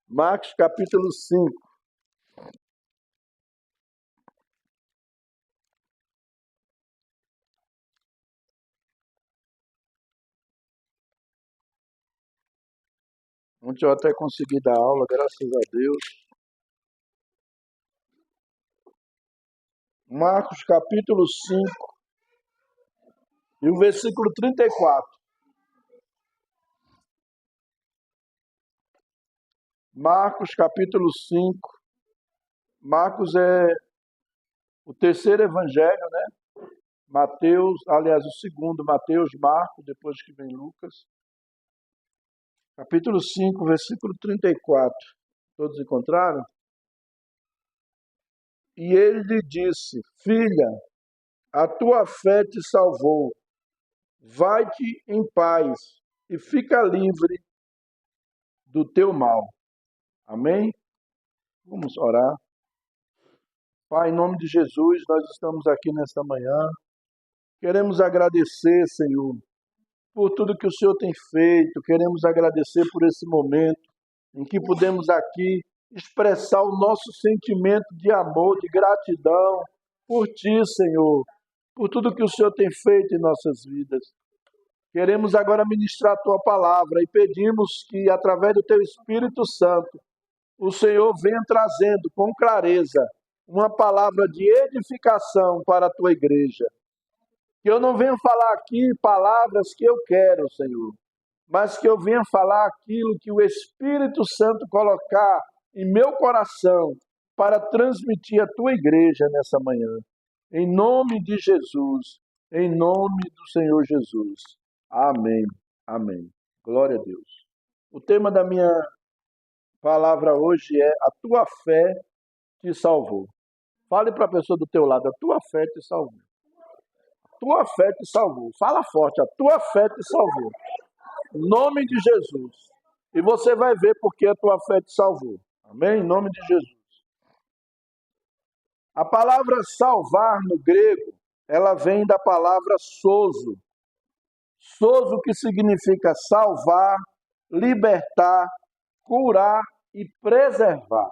Marcos capítulo 5. Ontem eu até consegui dar aula, graças a Deus. Marcos capítulo 5 e o versículo 34. Marcos capítulo 5. Marcos é o terceiro evangelho, né? Mateus, aliás, o segundo, Mateus, Marcos, depois que vem Lucas. Capítulo 5, versículo 34. Todos encontraram? E ele lhe disse: Filha, a tua fé te salvou. Vai-te em paz e fica livre do teu mal. Amém? Vamos orar. Pai, em nome de Jesus, nós estamos aqui nesta manhã. Queremos agradecer, Senhor, por tudo que o Senhor tem feito. Queremos agradecer por esse momento em que podemos aqui expressar o nosso sentimento de amor, de gratidão por Ti, Senhor, por tudo que o Senhor tem feito em nossas vidas. Queremos agora ministrar a Tua palavra e pedimos que, através do Teu Espírito Santo, o Senhor venha trazendo com clareza uma palavra de edificação para a Tua igreja. Que eu não venha falar aqui palavras que eu quero, Senhor, mas que eu venha falar aquilo que o Espírito Santo colocar em meu coração para transmitir à Tua igreja nessa manhã. Em nome de Jesus, em nome do Senhor Jesus. Amém, amém. Glória a Deus. O tema da minha palavra hoje é: a tua fé te salvou. Fale para a pessoa do teu lado: a tua fé te salvou. A tua fé te salvou. Fala forte: a tua fé te salvou. Em nome de Jesus. E você vai ver porque a tua fé te salvou. Amém? Em nome de Jesus. A palavra salvar no grego, ela vem da palavra sozo. Sozo, que significa salvar, libertar, curar e preservar.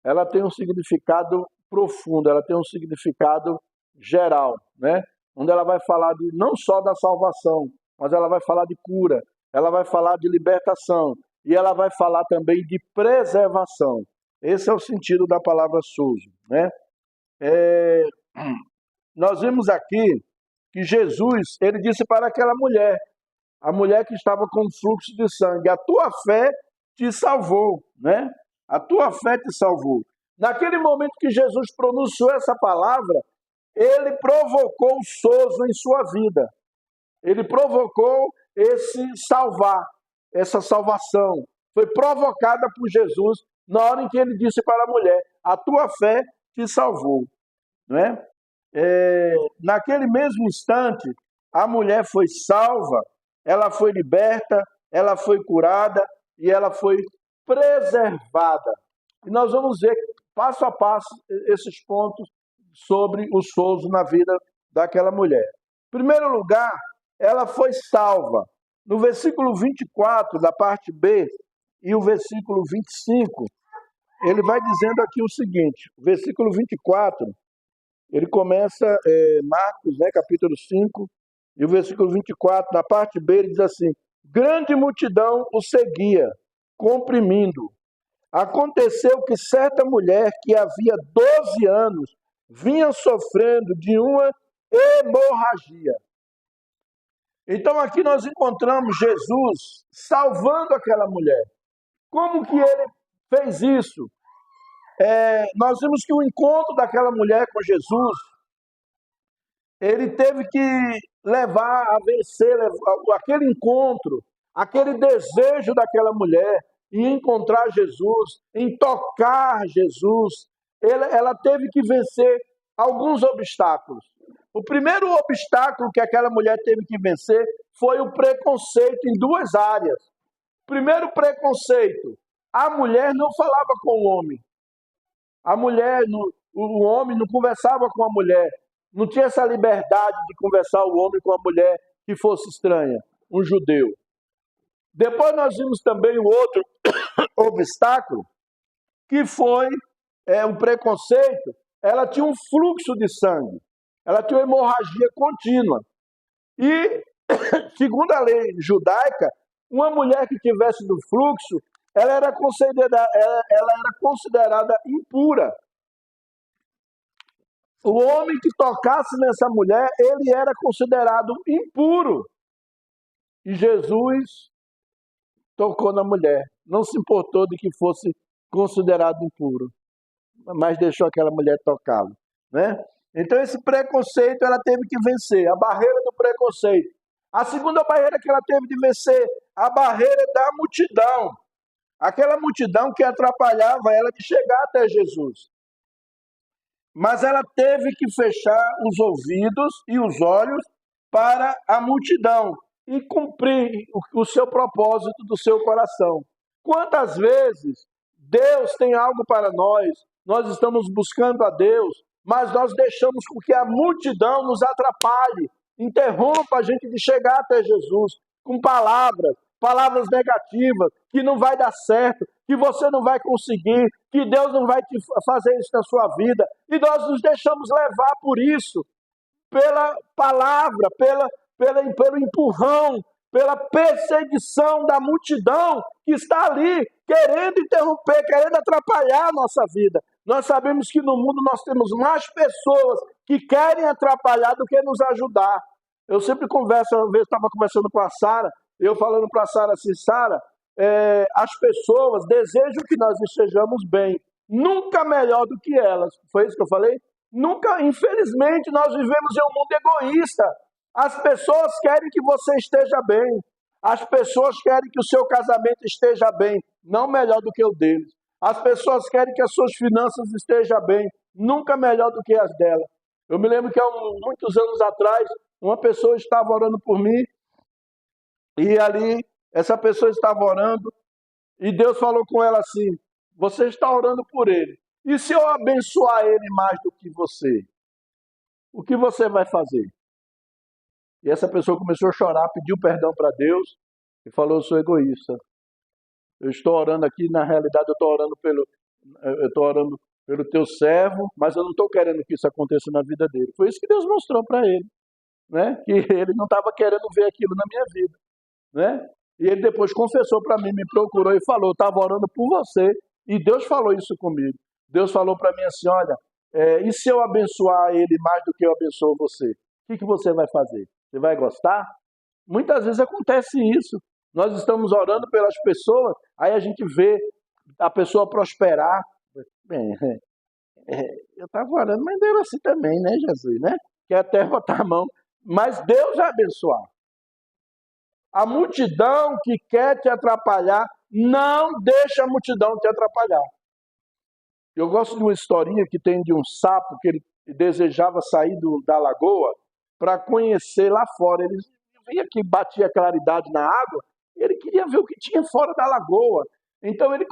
Ela tem um significado profundo, ela tem um significado geral, né? Onde ela vai falar não só da salvação, mas ela vai falar de cura, ela vai falar de libertação e ela vai falar também de preservação. Esse é o sentido da palavra sozo, né? Nós vimos aqui que Jesus, ele disse para aquela mulher, a mulher que estava com fluxo de sangue: a tua fé te salvou, né? A tua fé te salvou. Naquele momento que Jesus pronunciou essa palavra, ele provocou o sozo em sua vida. Ele provocou esse salvar, essa salvação. Foi provocada por Jesus na hora em que ele disse para a mulher: a tua fé te salvou, não é? Naquele mesmo instante, a mulher foi salva, ela foi liberta, ela foi curada e ela foi preservada. E nós vamos ver passo a passo esses pontos sobre o sozo na vida daquela mulher. Em primeiro lugar, ela foi salva. No versículo 24, da parte B, e o versículo 25, ele vai dizendo aqui o seguinte: o versículo 24, ele começa, Marcos, né, capítulo 5, e o versículo 24, na parte B, ele diz assim: grande multidão o seguia, comprimindo. Aconteceu que certa mulher que havia 12 anos vinha sofrendo de uma hemorragia. Então aqui nós encontramos Jesus salvando aquela mulher. Como que ele fez isso? Nós vimos que o encontro daquela mulher com Jesus, ele teve que levar a vencer aquele encontro, aquele desejo daquela mulher em encontrar Jesus, em tocar Jesus. Ela teve que vencer alguns obstáculos. O primeiro obstáculo que aquela mulher teve que vencer foi o preconceito em duas áreas. Primeiro preconceito: a mulher não falava com o homem. O homem não conversava com a mulher. Não tinha essa liberdade de conversar o homem com a mulher que fosse estranha, um judeu. Depois nós vimos também o outro obstáculo, que foi o preconceito. Ela tinha um fluxo de sangue, ela tinha uma hemorragia contínua. E, segundo a lei judaica, uma mulher que tivesse do fluxo, ela era considerada impura. O homem que tocasse nessa mulher, ele era considerado impuro. E Jesus tocou na mulher. Não se importou de que fosse considerado impuro, mas deixou aquela mulher tocá-lo, né? Então esse preconceito ela teve que vencer, a barreira do preconceito. A segunda barreira que ela teve de vencer, a barreira da multidão. Aquela multidão que atrapalhava ela de chegar até Jesus. Mas ela teve que fechar os ouvidos e os olhos para a multidão e cumprir o seu propósito do seu coração. Quantas vezes Deus tem algo para nós estamos buscando a Deus, mas nós deixamos com que a multidão nos atrapalhe, interrompa a gente de chegar até Jesus com palavras negativas, que não vai dar certo, que você não vai conseguir, que Deus não vai te fazer isso na sua vida. E nós nos deixamos levar por isso, pela palavra, pelo empurrão, pela perseguição da multidão que está ali, querendo interromper, querendo atrapalhar a nossa vida. Nós sabemos que no mundo nós temos mais pessoas que querem atrapalhar do que nos ajudar. Eu sempre converso, uma vez estava conversando com a Sara, eu falando para a Sara assim, Sara, as pessoas desejam que nós estejamos bem, nunca melhor do que elas. Foi isso que eu falei? Nunca, infelizmente, nós vivemos em um mundo egoísta. As pessoas querem que você esteja bem. As pessoas querem que o seu casamento esteja bem, não melhor do que o deles. As pessoas querem que as suas finanças estejam bem, nunca melhor do que as dela. Eu me lembro que há muitos anos atrás, uma pessoa estava orando por mim, e ali, essa pessoa estava orando, e Deus falou com ela assim, você está orando por ele. E se eu abençoar ele mais do que você? O que você vai fazer? E essa pessoa começou a chorar, pediu perdão para Deus e falou, eu sou egoísta. Eu estou orando aqui, na realidade eu estou orando pelo teu servo, mas eu não estou querendo que isso aconteça na vida dele. Foi isso que Deus mostrou para ele, né? Que ele não estava querendo ver aquilo na minha vida, né? E ele depois confessou para mim, me procurou e falou, eu estava orando por você, e Deus falou isso comigo. Deus falou para mim assim, olha, e se eu abençoar ele mais do que eu abençoo você? O que você vai fazer? Você vai gostar? Muitas vezes acontece isso. Nós estamos orando pelas pessoas, aí a gente vê a pessoa prosperar. Bem, eu estava orando, mas deu assim também, né, Jesus, né? Quer até botar a mão. Mas Deus vai abençoar. A multidão que quer te atrapalhar, não deixa a multidão te atrapalhar. Eu gosto de uma historinha que tem de um sapo que ele desejava sair da lagoa para conhecer lá fora. Ele via que batia claridade na água, e ele queria ver o que tinha fora da lagoa. Então ele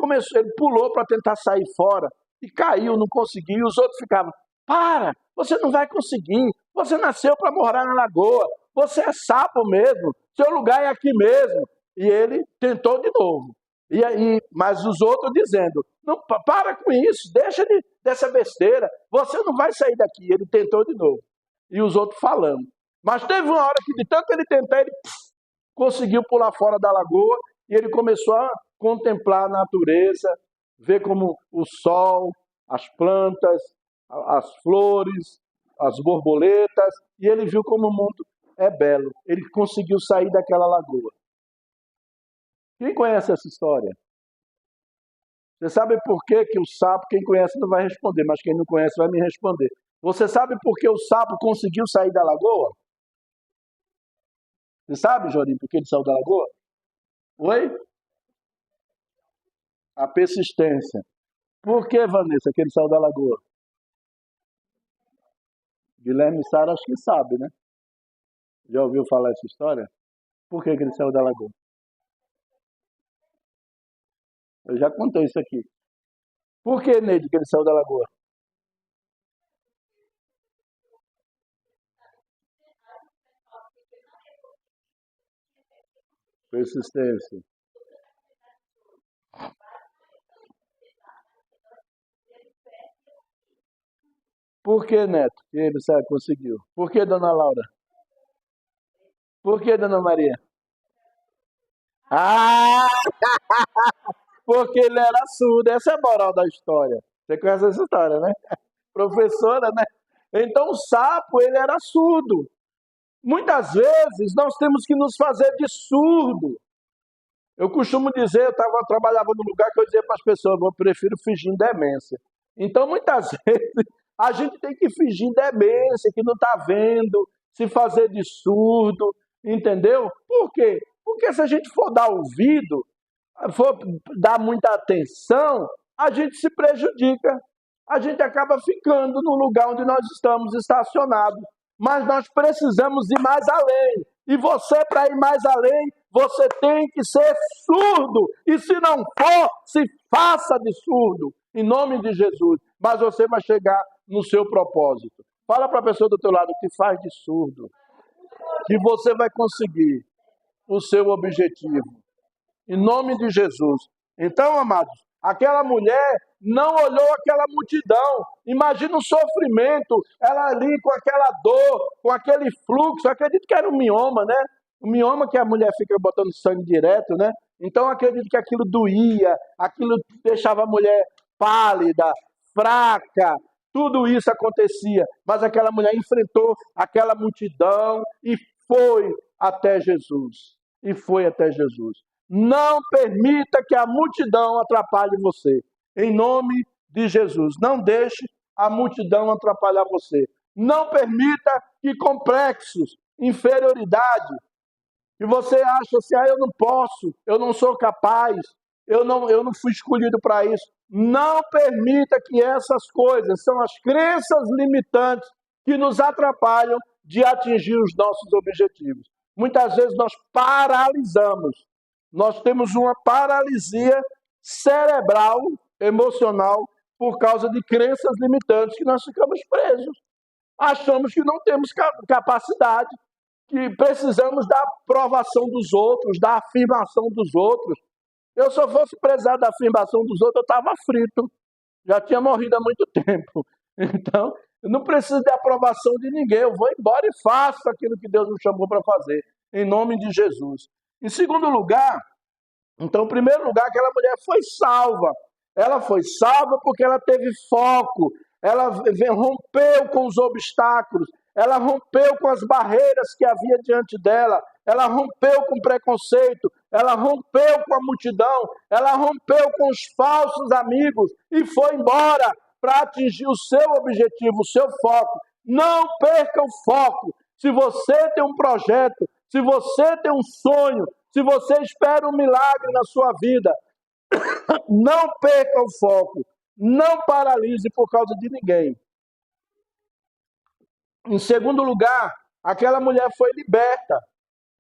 pulou para tentar sair fora e caiu, não conseguiu. E os outros ficavam, para, você não vai conseguir, você nasceu para morar na lagoa, você é sapo mesmo, seu lugar é aqui mesmo. E ele tentou de novo. E aí, mas os outros dizendo, não, para com isso, deixa dessa besteira, você não vai sair daqui. Ele tentou de novo. E os outros falando. Mas teve uma hora que de tanto ele tentar, ele conseguiu pular fora da lagoa e ele começou a contemplar a natureza, ver como o sol, as plantas, as flores, as borboletas, e ele viu como o mundo é belo. Ele conseguiu sair daquela lagoa. Quem conhece essa história? Você sabe por que o sapo, quem conhece não vai responder, mas quem não conhece vai me responder. Você sabe por que o sapo conseguiu sair da lagoa? Você sabe, Jorinho, por que ele saiu da lagoa? Oi? A persistência. Por que, Vanessa, que ele saiu da lagoa? Guilherme e Sara acho que sabe, né? Já ouviu falar essa história? Por que ele saiu da lagoa? Eu já contei isso aqui. Por que, Neide, que ele saiu da lagoa? Persistência. Por que, Neto, que ele conseguiu? Por que, dona Laura? Por que, dona Maria? Ah, porque ele era surdo. Essa é a moral da história. Você conhece essa história, né? Professora, né? Então o sapo, ele era surdo. Muitas vezes nós temos que nos fazer de surdo. Eu costumo dizer, trabalhava num lugar que eu dizia para as pessoas, eu prefiro fingir demência. Então, muitas vezes, a gente tem que fingir demência, que não está vendo, se fazer de surdo, entendeu? Por quê? Porque se a gente for dar ouvido, for dar muita atenção, a gente se prejudica. A gente acaba ficando no lugar onde nós estamos estacionados. Mas nós precisamos ir mais além. E você, para ir mais além, você tem que ser surdo. E se não for, se faça de surdo. Em nome de Jesus. Mas você vai chegar no seu propósito. Fala para a pessoa do teu lado que faz de surdo. Que você vai conseguir o seu objetivo. Em nome de Jesus. Então, amados, aquela mulher não olhou aquela multidão. Imagina o sofrimento, ela ali com aquela dor, com aquele fluxo. Acredito que era um mioma, né? O mioma que a mulher fica botando sangue direto, né? Então, acredito que aquilo doía, aquilo deixava a mulher pálida, fraca. Tudo isso acontecia. Mas aquela mulher enfrentou aquela multidão e foi até Jesus. E foi até Jesus. Não permita que a multidão atrapalhe você. Em nome de Jesus. Não deixe a multidão atrapalhar você. Não permita que complexos, inferioridade, que você acha assim, eu não posso, eu não sou capaz, eu não fui escolhido para isso. Não permita que essas coisas são as crenças limitantes que nos atrapalham de atingir os nossos objetivos. Muitas vezes nós paralisamos. Nós temos uma paralisia cerebral, emocional, por causa de crenças limitantes que nós ficamos presos. Achamos que não temos capacidade, que precisamos da aprovação dos outros, da afirmação dos outros. Eu, se eu fosse precisar da afirmação dos outros, eu estava frito. Já tinha morrido há muito tempo. Então, eu não preciso de aprovação de ninguém. Eu vou embora e faço aquilo que Deus me chamou para fazer, em nome de Jesus. Em segundo lugar, então, em primeiro lugar, aquela mulher foi salva. Ela foi salva porque ela teve foco. Ela rompeu com os obstáculos. Ela rompeu com as barreiras que havia diante dela. Ela rompeu com o preconceito. Ela rompeu com a multidão. Ela rompeu com os falsos amigos e foi embora para atingir o seu objetivo, o seu foco. Não perca o foco. Se você tem um projeto, se você tem um sonho, se você espera um milagre na sua vida, não perca o foco. Não paralise por causa de ninguém. Em segundo lugar, aquela mulher foi liberta.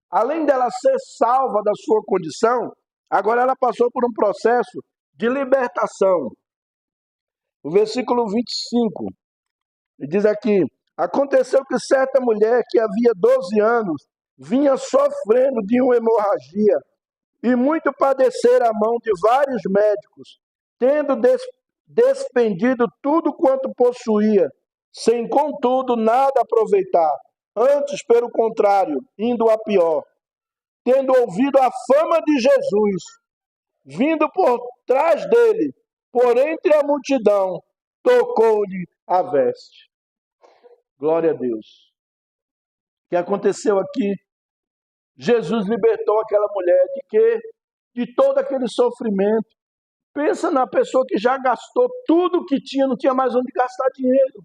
Além dela ser salva da sua condição, agora ela passou por um processo de libertação. O versículo 25 diz aqui: aconteceu que certa mulher que havia 12 anos vinha sofrendo de uma hemorragia e muito padecer a mão de vários médicos, tendo despendido tudo quanto possuía, sem contudo nada aproveitar. Antes, pelo contrário, indo a pior. Tendo ouvido a fama de Jesus, vindo por trás dele, por entre a multidão, tocou-lhe a veste. Glória a Deus. O que aconteceu aqui? Jesus libertou aquela mulher de quê? De todo aquele sofrimento. Pensa na pessoa que já gastou tudo que tinha, não tinha mais onde gastar dinheiro.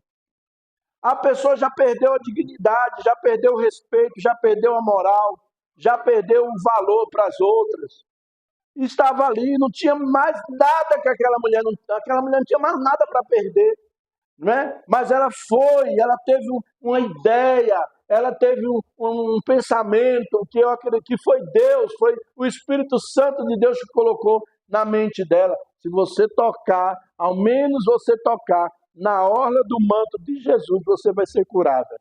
A pessoa já perdeu a dignidade, já perdeu o respeito, já perdeu a moral, já perdeu o valor para as outras. Estava ali, não tinha mais nada que aquela mulher não tinha mais nada para perder, né? Mas ela foi, ela teve uma ideia, ela teve um pensamento que eu acredito que foi Deus, foi o Espírito Santo de Deus que colocou na mente dela. Se você tocar, ao menos você tocar na orla do manto de Jesus, você vai ser curada,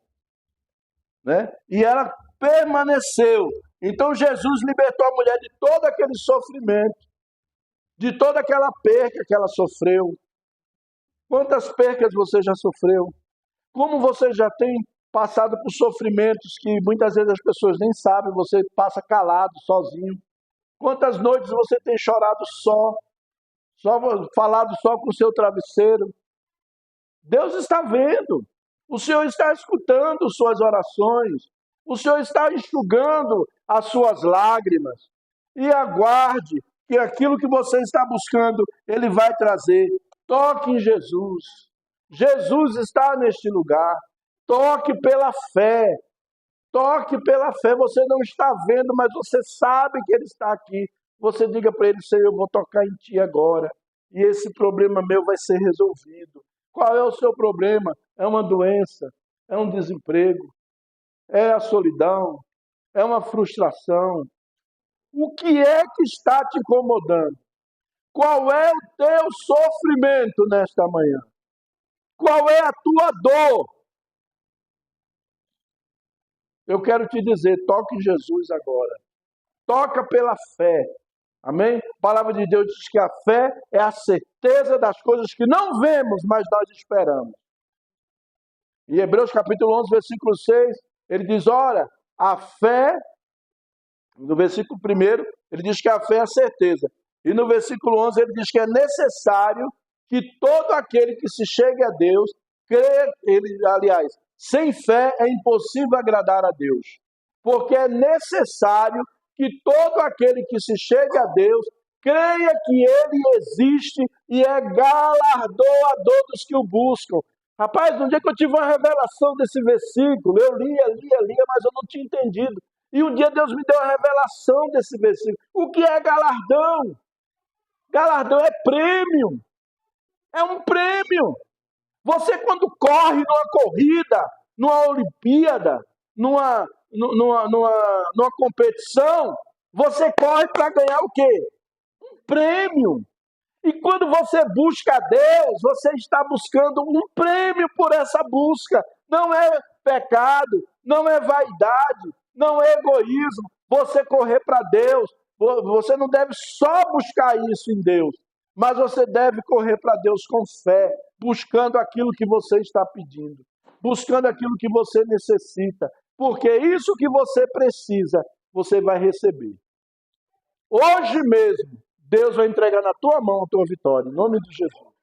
né? E ela permaneceu. Então Jesus libertou a mulher de todo aquele sofrimento, de toda aquela perca que ela sofreu. Quantas percas você já sofreu? Como você já tem passado por sofrimentos que muitas vezes as pessoas nem sabem, você passa calado, sozinho. Quantas noites você tem chorado só falado só com o seu travesseiro. Deus está vendo. O Senhor está escutando suas orações. O Senhor está enxugando as suas lágrimas. E aguarde que aquilo que você está buscando, Ele vai trazer. Toque em Jesus. Jesus está neste lugar. Toque pela fé. Toque pela fé. Você não está vendo, mas você sabe que Ele está aqui. Você diga para Ele: Senhor, eu vou tocar em Ti agora. E esse problema meu vai ser resolvido. Qual é o seu problema? É uma doença? É um desemprego? É a solidão? É uma frustração? O que é que está te incomodando? Qual é o teu sofrimento nesta manhã? Qual é a tua dor? Eu quero te dizer, toque em Jesus agora. Toca pela fé. Amém? A palavra de Deus diz que a fé é a certeza das coisas que não vemos, mas nós esperamos. Em Hebreus capítulo 11, versículo 6, ele diz, olha, a fé, no versículo 1, ele diz que a fé é a certeza. E no versículo 11 ele diz que é necessário que todo aquele que se chegue a Deus, aliás, sem fé é impossível agradar a Deus. Porque é necessário que todo aquele que se chegue a Deus, creia que Ele existe e é galardoador dos que o buscam. Rapaz, um dia que eu tive uma revelação desse versículo, eu lia, mas eu não tinha entendido. E um dia Deus me deu a revelação desse versículo. O que é galardão? Galardão é prêmio. É um prêmio. Você quando corre numa corrida, numa Olimpíada, numa competição, você corre para ganhar o quê? Um prêmio. E quando você busca a Deus, você está buscando um prêmio por essa busca. Não é pecado, não é vaidade, não é egoísmo. Você correr para Deus, você não deve só buscar isso em Deus, mas você deve correr para Deus com fé, buscando aquilo que você está pedindo, buscando aquilo que você necessita, porque isso que você precisa, você vai receber. Hoje mesmo, Deus vai entregar na tua mão a tua vitória, em nome de Jesus.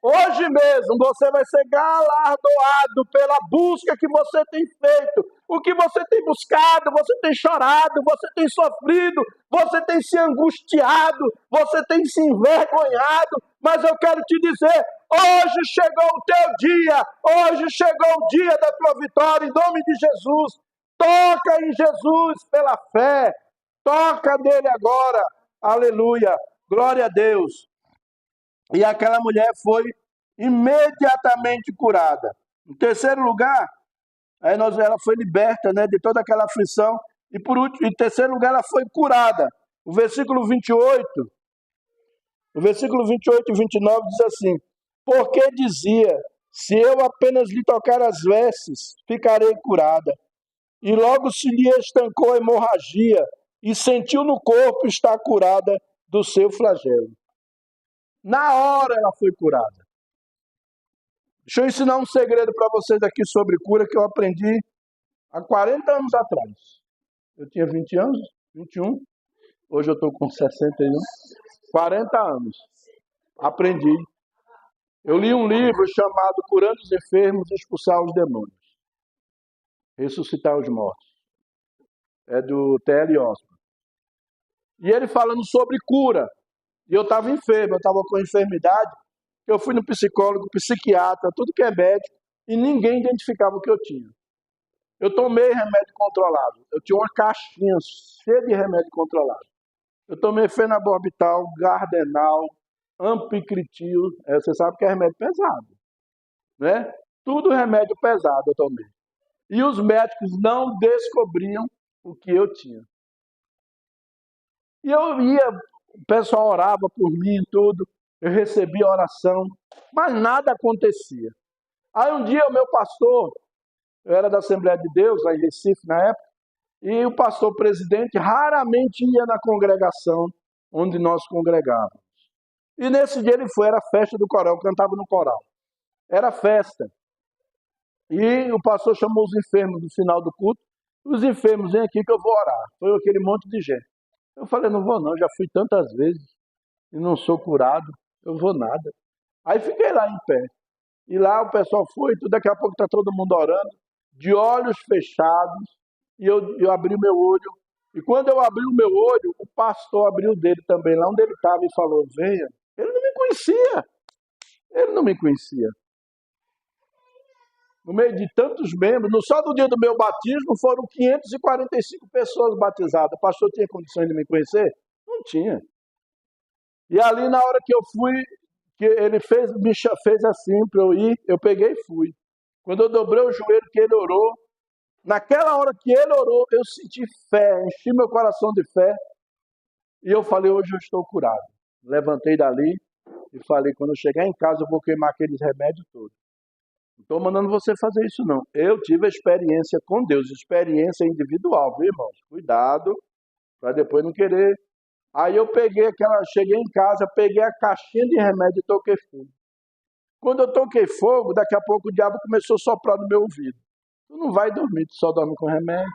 Hoje mesmo você vai ser galardoado pela busca que você tem feito. O que você tem buscado, você tem chorado, você tem sofrido, você tem se angustiado, você tem se envergonhado. Mas eu quero te dizer, hoje chegou o teu dia, hoje chegou o dia da tua vitória, em nome de Jesus. Toca em Jesus pela fé, toca nele agora, aleluia, glória a Deus. E aquela mulher foi imediatamente curada. Em terceiro lugar, ela foi liberta, né, de toda aquela aflição. E por último, em terceiro lugar, ela foi curada. O versículo 28 e 29 diz assim: porque dizia, se eu apenas lhe tocar as vestes, ficarei curada. E logo se lhe estancou a hemorragia e sentiu no corpo estar curada do seu flagelo. Na hora ela foi curada. Deixa eu ensinar um segredo para vocês aqui sobre cura que eu aprendi há 40 anos atrás. Eu tinha 20 anos, 21, hoje eu estou com 61, 40 anos. Aprendi. Eu li um livro chamado Curando os Enfermos e Expulsar os Demônios. Ressuscitar os Mortos. É do T.L. Osborne. E ele falando sobre cura. E eu estava enfermo, eu estava com enfermidade. Eu fui no psicólogo, psiquiatra, tudo que é médico, e ninguém identificava o que eu tinha. Eu tomei remédio controlado. Eu tinha uma caixinha cheia de remédio controlado. Eu tomei fenaborbital, Gardenal, Ampicritil. Você sabe que é remédio pesado, né? Tudo remédio pesado eu tomei. E os médicos não descobriam o que eu tinha. E eu ia, o pessoal orava por mim e tudo. Eu recebia oração, mas nada acontecia. Aí um dia o meu pastor, eu era da Assembleia de Deus, lá em Recife na época, e o pastor presidente raramente ia na congregação onde nós congregávamos. E nesse dia ele foi, era a festa do coral, eu cantava no coral. Era festa. E o pastor chamou os enfermos no final do culto. Os enfermos, vem aqui que eu vou orar. Foi aquele monte de gente. Eu falei, não vou não, já fui tantas vezes e não sou curado, eu vou nada. Aí fiquei lá em pé. E lá o pessoal foi, daqui a pouco está todo mundo orando, de olhos fechados, e eu abri o meu olho. E quando eu abri o meu olho, o pastor abriu o dele também, lá onde ele estava, e falou, venha. Ele não me conhecia. Ele não me conhecia. No meio de tantos membros, só no dia do meu batismo foram 545 pessoas batizadas. O pastor tinha condições de me conhecer? Não tinha. E ali na hora que eu fui, que ele fez assim para eu ir, eu peguei e fui. Quando eu dobrei o joelho que ele orou, naquela hora que ele orou, eu senti fé, enchi meu coração de fé. E eu falei, hoje eu estou curado. Levantei dali e falei, quando eu chegar em casa eu vou queimar aqueles remédios todos. Não estou mandando você fazer isso não. Eu tive a experiência com Deus, experiência individual, viu, irmãos? Cuidado, para depois não querer. Aí eu cheguei em casa, peguei a caixinha de remédio e toquei fogo. Quando eu toquei fogo, daqui a pouco o diabo começou a soprar no meu ouvido. Tu não vai dormir, tu só dorme com remédio.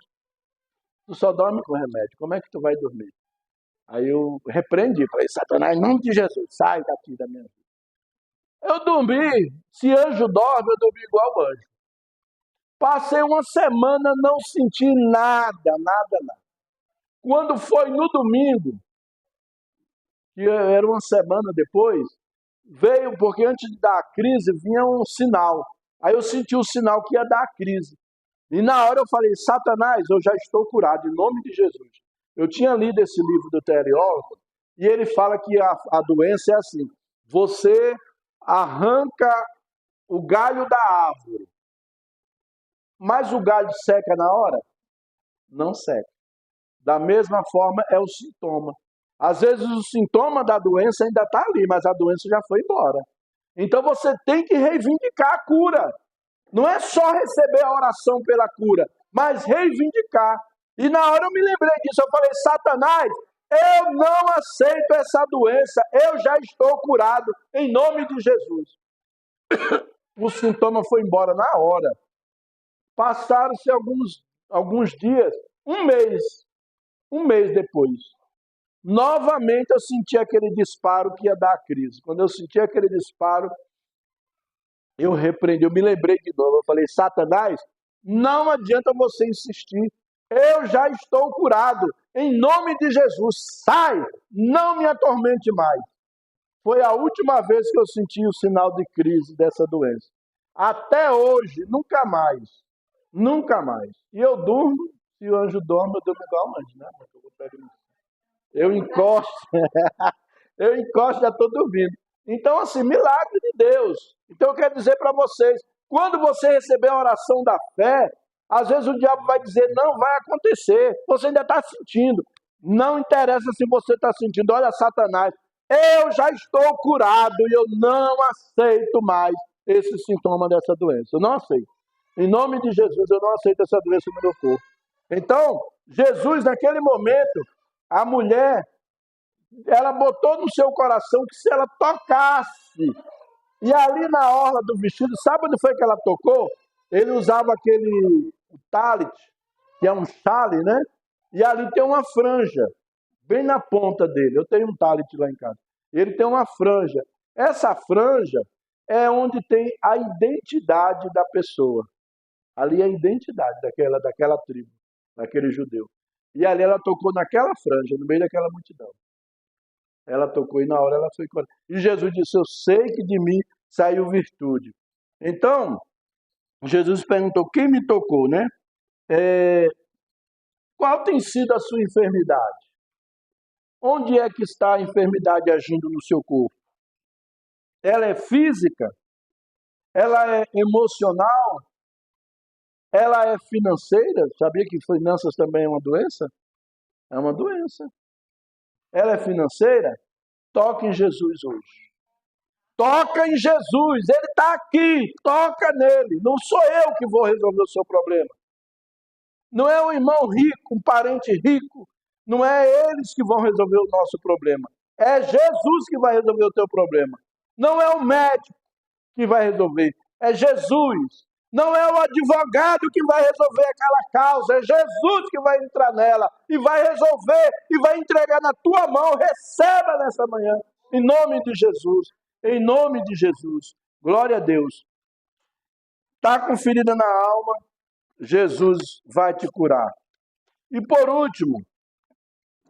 Tu só dorme com remédio. Como é que tu vai dormir? Aí eu repreendi, falei, Satanás, em nome de Jesus, sai daqui da minha vida. Eu dormi, se anjo dorme, eu dormi igual anjo. Passei uma semana, não senti nada. Quando foi no domingo, que era uma semana depois, veio, porque antes de dar a crise, vinha um sinal. Aí eu senti o sinal que ia dar a crise. E na hora eu falei, Satanás, eu já estou curado, em nome de Jesus. Eu tinha lido esse livro do Teriólogo, e ele fala que a doença é assim, você arranca o galho da árvore, mas o galho seca na hora? Não seca. Da mesma forma é o sintoma. Às vezes o sintoma da doença ainda está ali, mas a doença já foi embora. Então você tem que reivindicar a cura. Não é só receber a oração pela cura, mas reivindicar. E na hora eu me lembrei disso, eu falei, Satanás, eu não aceito essa doença, eu já estou curado, em nome de Jesus. O sintoma foi embora na hora. Passaram-se alguns dias, um mês depois. Novamente eu senti aquele disparo que ia dar a crise. Quando eu senti aquele disparo, eu repreendi, eu me lembrei de novo. Eu falei, Satanás, não adianta você insistir. Eu já estou curado. Em nome de Jesus, sai, não me atormente mais. Foi a última vez que eu senti o sinal de crise dessa doença. Até hoje, nunca mais. Nunca mais. E eu durmo, se o anjo dorme, eu durmo igual um anjo, né? Eu encosto, já estou dormindo. Então, assim, milagre de Deus. Então, eu quero dizer para vocês, quando você receber a oração da fé, às vezes o diabo vai dizer, não vai acontecer, você ainda está sentindo. Não interessa se você está sentindo, olha Satanás, eu já estou curado e eu não aceito mais esse sintoma dessa doença. Eu não aceito. Em nome de Jesus, eu não aceito essa doença no meu corpo. Então, Jesus, naquele momento, a mulher, ela botou no seu coração que se ela tocasse, e ali na orla do vestido, sabe onde foi que ela tocou? Ele usava aquele talit, que é um chale, né? E ali tem uma franja, bem na ponta dele. Eu tenho um talit lá em casa. Ele tem uma franja. Essa franja é onde tem a identidade da pessoa. Ali é a identidade daquela tribo, daquele judeu. E ali ela tocou naquela franja, no meio daquela multidão. Ela tocou e na hora ela foi curada. E Jesus disse, eu sei que de mim saiu virtude. Então, Jesus perguntou, quem me tocou, né? Qual tem sido a sua enfermidade? Onde é que está a enfermidade agindo no seu corpo? Ela é física? Ela é emocional? Ela é financeira? Sabia que finanças também é uma doença? É uma doença. Ela é financeira? Toca em Jesus hoje. Toca em Jesus, Ele está aqui, toca nele. Não sou eu que vou resolver o seu problema. Não é um irmão rico, um parente rico. Não é eles que vão resolver o nosso problema. É Jesus que vai resolver o teu problema. Não é o médico que vai resolver. É Jesus. Não é o advogado que vai resolver aquela causa, é Jesus que vai entrar nela e vai resolver e vai entregar na tua mão. Receba nessa manhã, em nome de Jesus, em nome de Jesus. Glória a Deus. Está com ferida na alma, Jesus vai te curar. E por último,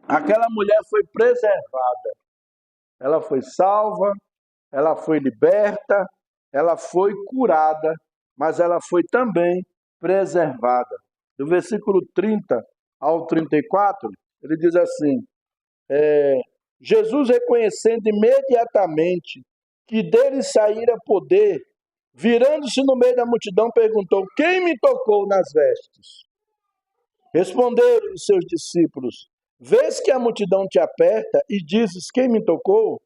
aquela mulher foi preservada. Ela foi salva, ela foi liberta, ela foi curada, mas ela foi também preservada. Do versículo 30 ao 34, ele diz assim: Jesus, reconhecendo imediatamente que dele saíra poder, virando-se no meio da multidão, perguntou: quem me tocou nas vestes? Responderam os seus discípulos: vês que a multidão te aperta e dizes: quem me tocou?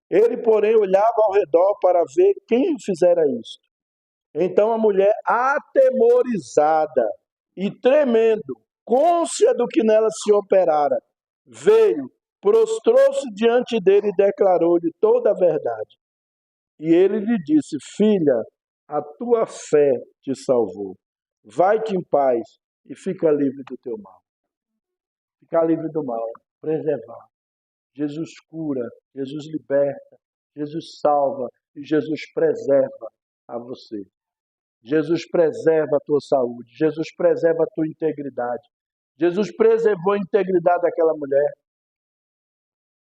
Ele, porém, olhava ao redor para ver quem fizera isto. Então a mulher, atemorizada e tremendo, cônscia do que nela se operara, veio, prostrou-se diante dele e declarou-lhe toda a verdade. E ele lhe disse: filha, a tua fé te salvou. Vai-te em paz e fica livre do teu mal. Ficar livre do mal, preservar. Jesus cura, Jesus liberta, Jesus salva e Jesus preserva a você. Jesus preserva a tua saúde, Jesus preserva a tua integridade. Jesus preservou a integridade daquela mulher.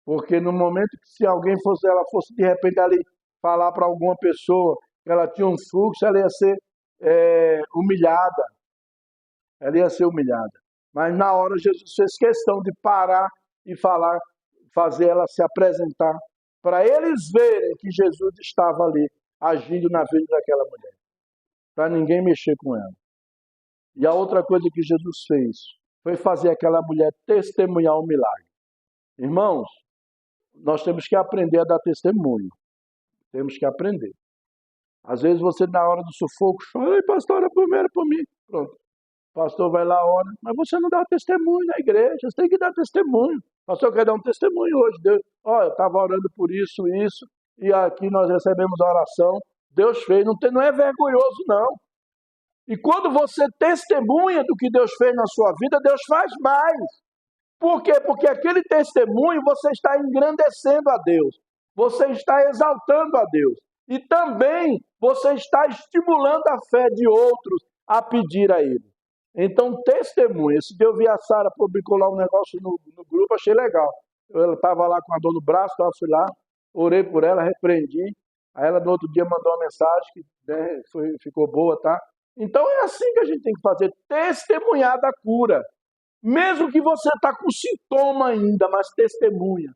Porque no momento que se alguém fosse, ela fosse de repente ali falar para alguma pessoa que ela tinha um fluxo, ela ia ser humilhada. Ela ia ser humilhada. Mas na hora Jesus fez questão de parar e falar, fazer ela se apresentar, para eles verem que Jesus estava ali, agindo na vida daquela mulher, para ninguém mexer com ela. E a outra coisa que Jesus fez foi fazer aquela mulher testemunhar o milagre. Irmãos, nós temos que aprender a dar testemunho. Temos que aprender. Às vezes você, na hora do sufoco, fala: ei, pastor, ora primeiro por mim. Pronto. O pastor vai lá, ora, mas você não dá testemunho na igreja, você tem que dar testemunho. O pastor quer dar um testemunho hoje. Deus, eu estava orando por isso, e aqui nós recebemos a oração. Deus fez, não é vergonhoso, não. E quando você testemunha do que Deus fez na sua vida, Deus faz mais. Por quê? Porque aquele testemunho você está engrandecendo a Deus. Você está exaltando a Deus. E também você está estimulando a fé de outros a pedir a Ele. Então, testemunha. Esse dia eu vi a Sara publicou lá um negócio no grupo, achei legal. Ela estava lá com a dor no braço, eu fui lá, orei por ela, repreendi. Aí ela no outro dia mandou uma mensagem que ficou boa, tá? Então é assim que a gente tem que fazer, testemunhar da cura. Mesmo que você está com sintoma ainda, mas testemunha,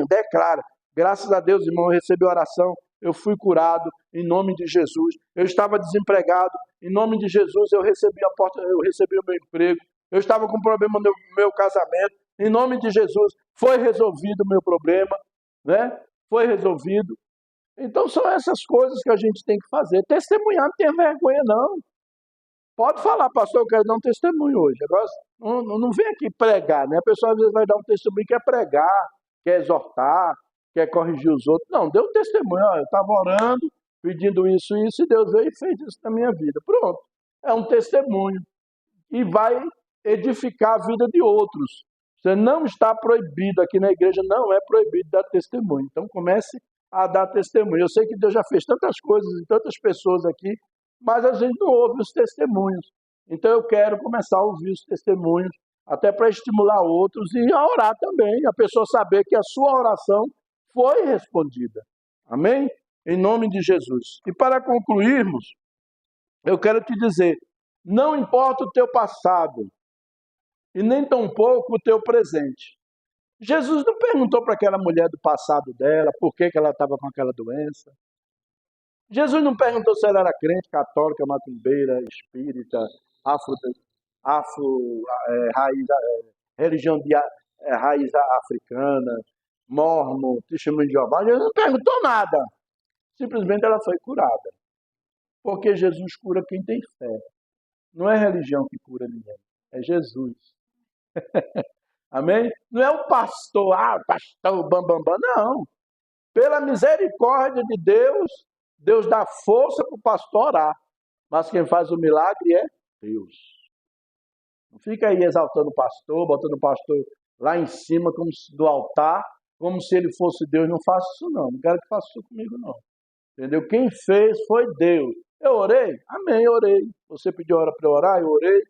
declara. Graças a Deus, irmão, eu recebi oração, eu fui curado em nome de Jesus. Eu estava desempregado, em nome de Jesus eu recebi o meu emprego. Eu estava com problema no meu casamento, em nome de Jesus foi resolvido o meu problema, né? Foi resolvido. Então são essas coisas que a gente tem que fazer. Testemunhar, não tenha vergonha não. Pode falar: pastor, eu quero dar um testemunho hoje. Agora, não vem aqui pregar, né? A pessoa às vezes vai dar um testemunho, quer pregar, quer exortar, quer corrigir os outros. Não, dê um testemunho. Eu estava orando, pedindo isso e isso, e Deus veio e fez isso na minha vida. Pronto. É um testemunho. E vai edificar a vida de outros. Você não está proibido aqui na igreja, não é proibido dar testemunho. Então comece a dar testemunho. Eu sei que Deus já fez tantas coisas em tantas pessoas aqui, mas a gente não ouve os testemunhos. Então eu quero começar a ouvir os testemunhos, até para estimular outros e a orar também, a pessoa saber que a sua oração foi respondida. Amém? Em nome de Jesus. E para concluirmos, eu quero te dizer, não importa o teu passado e nem tampouco o teu presente. Jesus não perguntou para aquela mulher do passado dela, por que ela estava com aquela doença. Jesus não perguntou se ela era crente, católica, macumbeira, espírita, religião de raiz africana, mórmon, testemunho de Jeová. Jesus não perguntou nada. Simplesmente ela foi curada. Porque Jesus cura quem tem fé. Não é religião que cura ninguém, é Jesus. Amém? Não é o pastor, pastor, bambambam, não. Pela misericórdia de Deus, Deus dá força para o pastor orar. Mas quem faz o milagre é Deus. Não fica aí exaltando o pastor, botando o pastor lá em cima como do altar, como se ele fosse Deus. Não faça isso não. Não quero que faça isso comigo não. Entendeu? Quem fez foi Deus. Eu orei? Amém, eu orei. Você pediu hora para eu orar? Eu orei.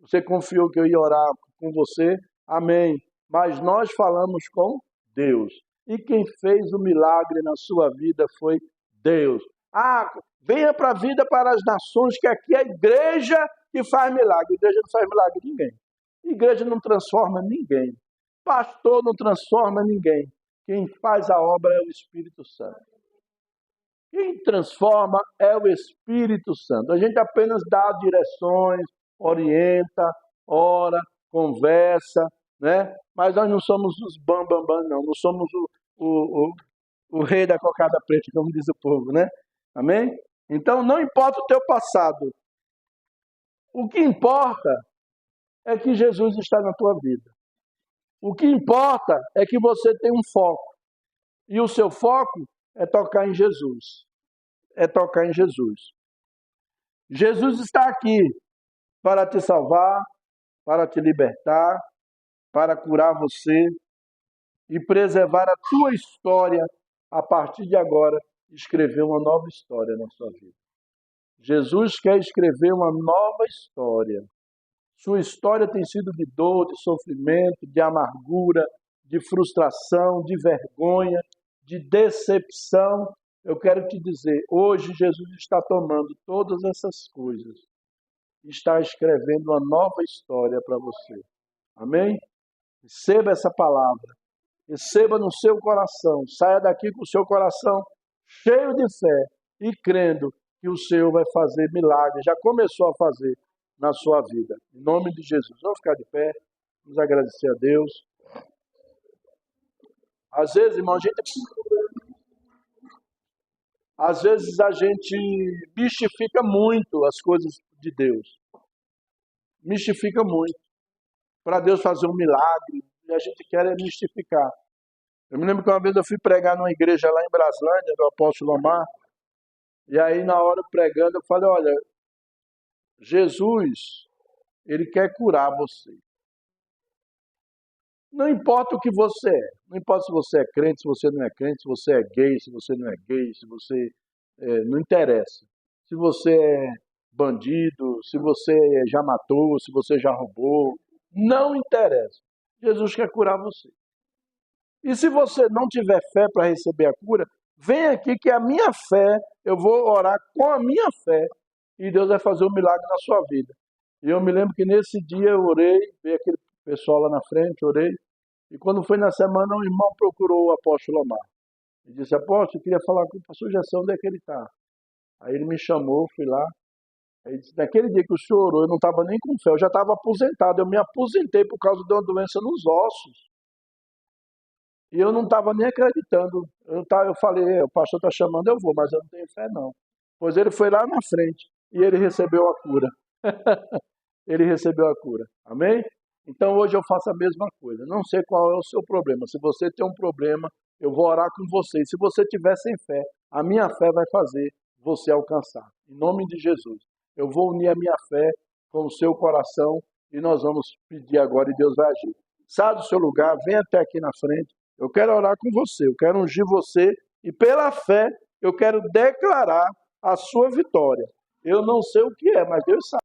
Você confiou que eu ia orar com você? Amém. Mas nós falamos com Deus. E quem fez o milagre na sua vida foi Deus. Ah, venha para a vida para as nações, que aqui é a igreja que faz milagre. A igreja não faz milagre de ninguém. A igreja não transforma ninguém. Pastor não transforma ninguém. Quem faz a obra é o Espírito Santo. Quem transforma é o Espírito Santo. A gente apenas dá direções, orienta, ora, conversa, né? Mas nós não somos os bambambam, não. Não somos o rei da cocada preta, como diz o povo, né? Amém? Então, não importa o teu passado. O que importa é que Jesus está na tua vida. O que importa é que você tem um foco. E o seu foco é tocar em Jesus. É tocar em Jesus. Jesus está aqui para te salvar, para te libertar, para curar você e preservar a tua história. A partir de agora, escrever uma nova história na sua vida. Jesus quer escrever uma nova história. Sua história tem sido de dor, de sofrimento, de amargura, de frustração, de vergonha, de decepção. Eu quero te dizer, hoje Jesus está tomando todas essas coisas, está escrevendo uma nova história para você. Amém? Receba essa palavra, receba no seu coração, saia daqui com o seu coração cheio de fé e crendo que o Senhor vai fazer milagre, já começou a fazer na sua vida. Em nome de Jesus. Vamos ficar de pé, vamos agradecer a Deus. Às vezes, irmão, a gente mistifica muito as coisas de Deus. Mistifica muito. Para Deus fazer um milagre, e a gente quer mistificar. Eu me lembro que uma vez eu fui pregar numa igreja lá em Braslândia, do apóstolo Omar, e aí na hora pregando eu falei, olha, Jesus, ele quer curar você. Não importa o que você é, não importa se você é crente, se você não é crente, se você é gay, se você não é gay, se você não interessa. Se você é bandido, se você já matou, se você já roubou, não interessa. Jesus quer curar você. E se você não tiver fé para receber a cura, vem aqui que a minha fé, eu vou orar com a minha fé e Deus vai fazer um milagre na sua vida. E eu me lembro que nesse dia eu orei, veio aquele pessoal lá na frente, orei, e quando foi na semana, um irmão procurou o apóstolo Omar. E disse, apóstolo, eu queria falar com o pastor Gerson, onde é que ele está? Aí ele me chamou, fui lá. Aí disse, naquele dia que o senhor orou, eu não estava nem com fé, eu já estava aposentado, eu me aposentei por causa de uma doença nos ossos. E eu não estava nem acreditando. Eu falei, o pastor está chamando, eu vou, mas eu não tenho fé não. Pois ele foi lá na frente e ele recebeu a cura. Ele recebeu a cura. Amém? Então hoje eu faço a mesma coisa. Não sei qual é o seu problema. Se você tem um problema, eu vou orar com você. E se você tiver sem fé, a minha fé vai fazer você alcançar. Em nome de Jesus. Eu vou unir a minha fé com o seu coração e nós vamos pedir agora e Deus vai agir. Sai do seu lugar, vem até aqui na frente. Eu quero orar com você, eu quero ungir você e pela fé eu quero declarar a sua vitória. Eu não sei o que é, mas Deus sabe.